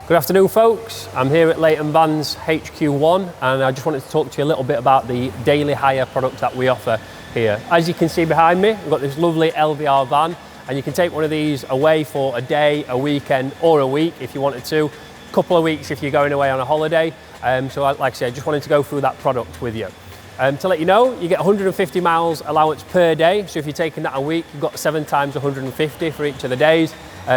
Good afternoon folks, I'm here at Leighton Vans HQ1 and I just wanted to talk to you a little bit about the daily hire product that we offer here. As you can see behind me, we've got this lovely LVR van and you can take one of these away for a day, a weekend or a week if you wanted to. A couple of weeks if you're going away on a holiday. So like I said, I just wanted to go through that product with you. To let you know, you get 150 miles allowance per day. So if you're taking that a week, you've got 7 times 150 for each of the days.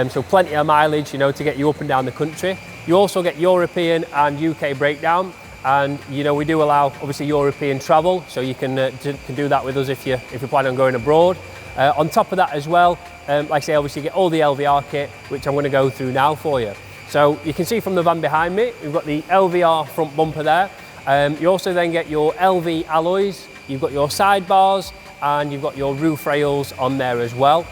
So plenty of mileage, to get you up and down the country. You also get European and UK breakdown. And we do allow obviously European travel, so you can do that with us if you plan on going abroad. On top of that as well, like I say, obviously you get all the LVR kit, which I'm going to go through now for you. So you can see from the van behind me, we've got the LVR front bumper there. You also then get your LV alloys, you've got your sidebars, and you've got your roof rails on there as well.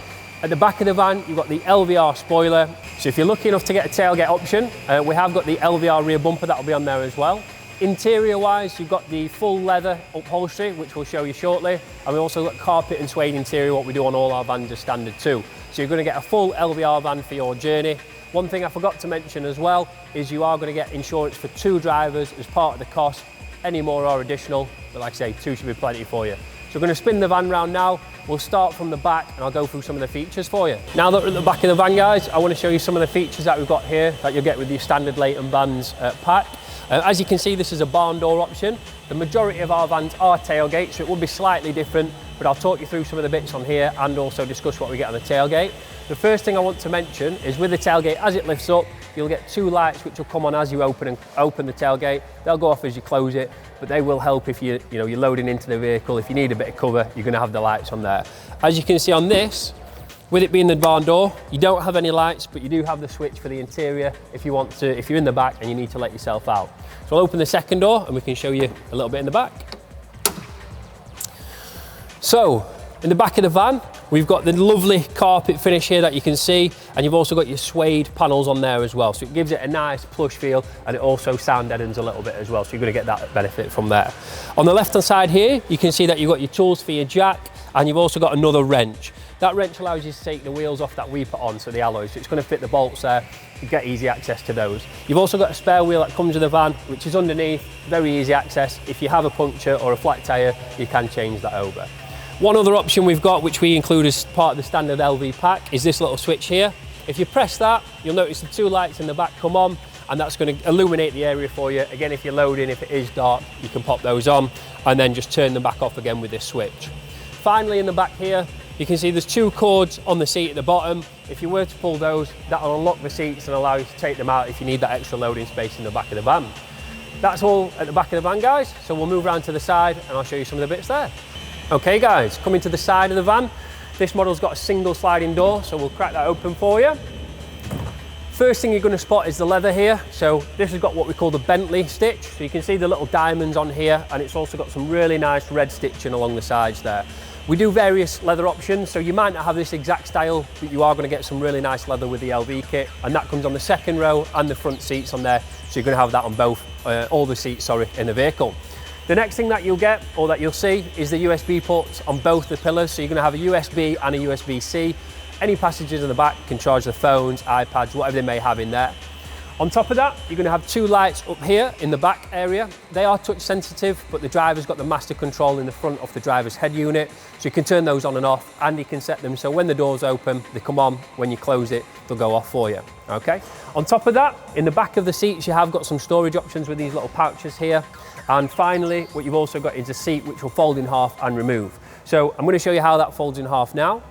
At the back of the van, you've got the LVR spoiler. So if you're lucky enough to get a tailgate option, we have got the LVR rear bumper that will be on there as well. Interior wise, you've got the full leather upholstery, which we'll show you shortly. And we also got carpet and suede interior, what we do on all our vans as standard too. So you're going to get a full LVR van for your journey. One thing I forgot to mention as well is you are going to get insurance for 2 drivers as part of the cost. Any more are additional, but like I say, 2 should be plenty for you. So we're going to spin the van round now. We'll start from the back and I'll go through some of the features for you. Now that we're at the back of the van, guys, I want to show you some of the features that we've got here that you'll get with your standard Leighton Vans pack. As you can see, this is a barn door option. The majority of our vans are tailgate, so it will be slightly different, but I'll talk you through some of the bits on here and also discuss what we get on the tailgate. The first thing I want to mention is with the tailgate, as it lifts up, you'll get 2 lights which will come on as you open the tailgate. They'll go off as you close it, but they will help if you're loading into the vehicle. If you need a bit of cover, you're going to have the lights on there. As you can see on this, with it being the barn door, you don't have any lights, but you do have the switch for the interior if you want to, if you're in the back and you need to let yourself out. So I'll open the second door and we can show you a little bit in the back. So, in the back of the van, we've got the lovely carpet finish here that you can see, and you've also got your suede panels on there as well. So it gives it a nice plush feel, and it also sound deadens a little bit as well. So you're going to get that benefit from there. On the left-hand side here, you can see that you've got your tools for your jack, and you've also got another wrench. That wrench allows you to take the wheels off that we put on, so the alloys. So it's going to fit the bolts there. You get easy access to those. You've also got a spare wheel that comes with the van, which is underneath, very easy access. If you have a puncture or a flat tyre, you can change that over. One other option we've got, which we include as part of the standard LV pack, is this little switch here. If you press that, you'll notice the 2 lights in the back come on, and that's going to illuminate the area for you. Again, if you're loading, if it is dark, you can pop those on and then just turn them back off again with this switch. Finally, in the back here, you can see there's 2 cords on the seat at the bottom. If you were to pull those, that'll unlock the seats and allow you to take them out if you need that extra loading space in the back of the van. That's all at the back of the van, guys. So we'll move around to the side and I'll show you some of the bits there. Okay guys, coming to the side of the van, this model's got a single sliding door, so we'll crack that open for you. First thing you're going to spot is the leather here. So this has got what we call the Bentley stitch. So you can see the little diamonds on here, and it's also got some really nice red stitching along the sides there. We do various leather options, so you might not have this exact style, but you are going to get some really nice leather with the LV kit, and that comes on the second row and the front seats on there. So you're going to have that on both, all the seats, in the vehicle. The next thing that you'll get, or that you'll see, is the USB ports on both the pillars. So you're going to have a USB and a USB-C. Any passengers in the back can charge their phones, iPads, whatever they may have in there. On top of that, you're going to have 2 lights up here in the back area. They are touch sensitive, but the driver's got the master control in the front of the driver's head unit. So you can turn those on and off, and you can set them so when the door's open, they come on. When you close it, they'll go off for you. Okay. On top of that, in the back of the seats, you have got some storage options with these little pouches here. And finally, what you've also got is a seat which will fold in half and remove. So I'm going to show you how that folds in half now.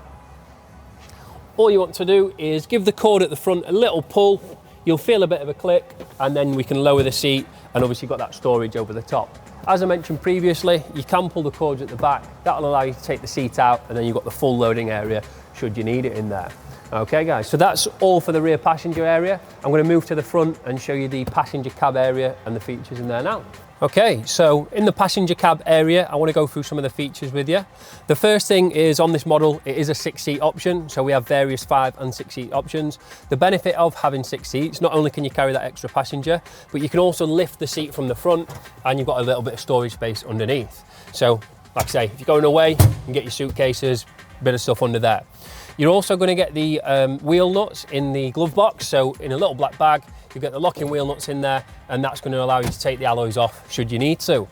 All you want to do is give the cord at the front a little pull. You'll feel a bit of a click, and then we can lower the seat, and obviously you've got that storage over the top. As I mentioned previously, you can pull the cords at the back. That'll allow you to take the seat out, and then you've got the full loading area should you need it in there. Okay guys, so that's all for the rear passenger area. I'm going to move to the front and show you the passenger cab area and the features in there now. Okay, so in the passenger cab area, I want to go through some of the features with you. The first thing is on this model, it is a 6-seat option. So we have various 5 and 6-seat options. The benefit of having 6 seats, not only can you carry that extra passenger, but you can also lift the seat from the front, and you've got a little bit of storage space underneath. So like I say, if you're going away, you can get your suitcases, a bit of stuff under there. You're also going to get the wheel nuts in the glove box. So in a little black bag, You've got the locking wheel nuts in there, and that's going to allow you to take the alloys off should you need to.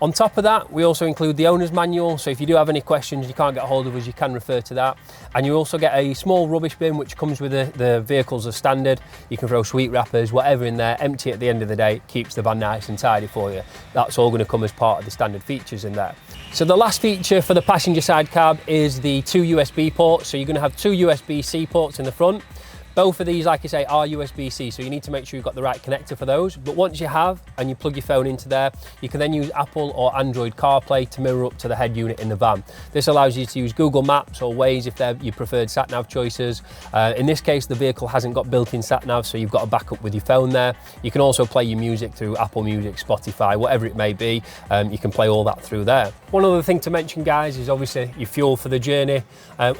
On top of that, we also include the owner's manual, so if you do have any questions, you can't get hold of us, you can refer to that. And you also get a small rubbish bin which comes with the vehicles as standard. You can throw sweet wrappers, whatever in there, empty at the end of the day, keeps the van nice and tidy for you. That's all going to come as part of the standard features in there. So the last feature for the passenger side cab is the 2 USB ports. So you're going to have 2 USB-C ports in the front. Both of these, like I say, are USB-C, so you need to make sure you've got the right connector for those. But once you have, and you plug your phone into there, you can then use Apple or Android CarPlay to mirror up to the head unit in the van. This allows you to use Google Maps or Waze if they're your preferred sat-nav choices. In this case, the vehicle hasn't got built-in sat-nav, so you've got a backup with your phone there. You can also play your music through Apple Music, Spotify, whatever it may be. You can play all that through there. One other thing to mention, guys, is obviously your fuel for the journey.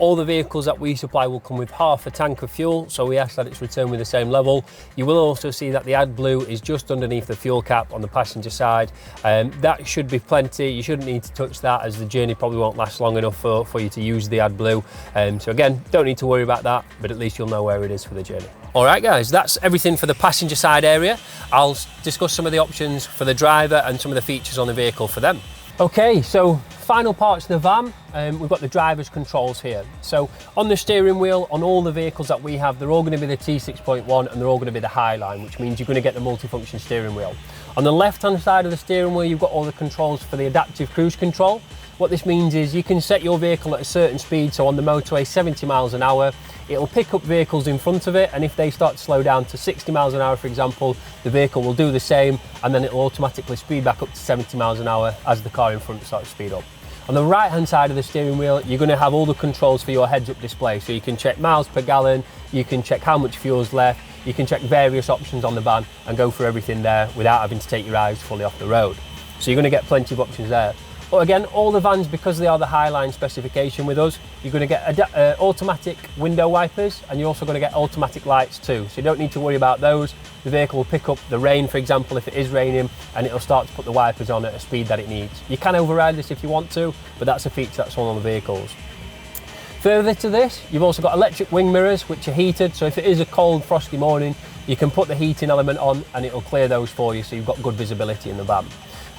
All the vehicles that we supply will come with half a tank of fuel, so we ask that it's returned with the same level. You will also see that the Adblue is just underneath the fuel cap on the passenger side. That should be plenty. You shouldn't need to touch that, as the journey probably won't last long enough for you to use the Adblue. So again, don't need to worry about that, but at least you'll know where it is for the journey. All right, guys, that's everything for the passenger side area. I'll discuss some of the options for the driver and some of the features on the vehicle for them. Okay, so final parts of the van, we've got the driver's controls here. So on the steering wheel, on all the vehicles that we have, they're all going to be the T6.1 and they're all going to be the Highline, which means you're going to get the multifunction steering wheel. On the left-hand side of the steering wheel, you've got all the controls for the adaptive cruise control. What this means is you can set your vehicle at a certain speed, so on the motorway 70 miles an hour, it'll pick up vehicles in front of it, and if they start to slow down to 60 miles an hour, for example, the vehicle will do the same, and then it'll automatically speed back up to 70 miles an hour as the car in front starts to speed up. On the right hand side of the steering wheel, you're going to have all the controls for your heads-up display, so you can check miles per gallon, you can check how much fuel's left, you can check various options on the van and go through everything there without having to take your eyes fully off the road. So you're going to get plenty of options there. But again, all the vans, because they are the Highline specification with us, you're going to get automatic window wipers, and you're also going to get automatic lights too. So you don't need to worry about those. The vehicle will pick up the rain, for example, if it is raining, and it'll start to put the wipers on at a speed that it needs. You can override this if you want to, but that's a feature that's on all the vehicles. Further to this, you've also got electric wing mirrors, which are heated. So if it is a cold, frosty morning, you can put the heating element on and it'll clear those for you, so you've got good visibility in the van.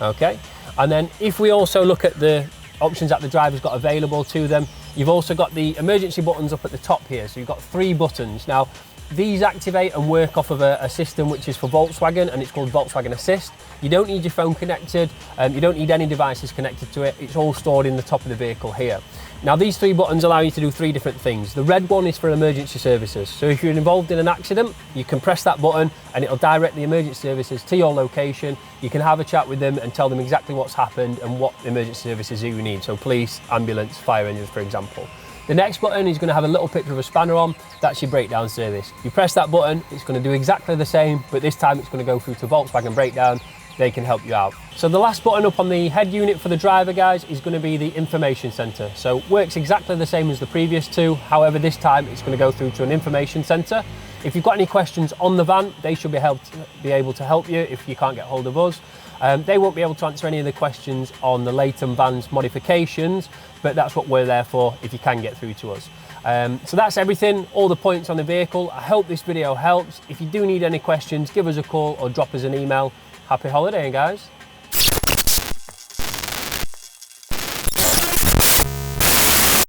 Okay, and then if we also look at the options that the driver's got available to them, you've also got the emergency buttons up at the top here. So you've got 3 buttons. Now, these activate and work off of a system which is for Volkswagen, and it's called Volkswagen Assist. You don't need your phone connected, you don't need any devices connected to it. It's all stored in the top of the vehicle here. Now, these 3 buttons allow you to do 3 different things. The red one is for emergency services. So if you're involved in an accident, you can press that button and it'll direct the emergency services to your location. You can have a chat with them and tell them exactly what's happened and what emergency services you need. So police, ambulance, fire engines, for example. The next button is going to have a little picture of a spanner on. That's your breakdown service. You press that button, it's going to do exactly the same, but this time it's going to go through to Volkswagen Breakdown. They can help you out. So the last button up on the head unit for the driver, guys, is going to be the information center. So works exactly the same as the previous 2. However, this time it's going to go through to an information center. If you've got any questions on the van, they should be able to help you if you can't get hold of us. They won't be able to answer any of the questions on the Leighton Vans modifications, but that's what we're there for if you can get through to us. So that's everything, all the points on the vehicle. I hope this video helps. If you do need any questions, give us a call or drop us an email. Happy holidaying, guys.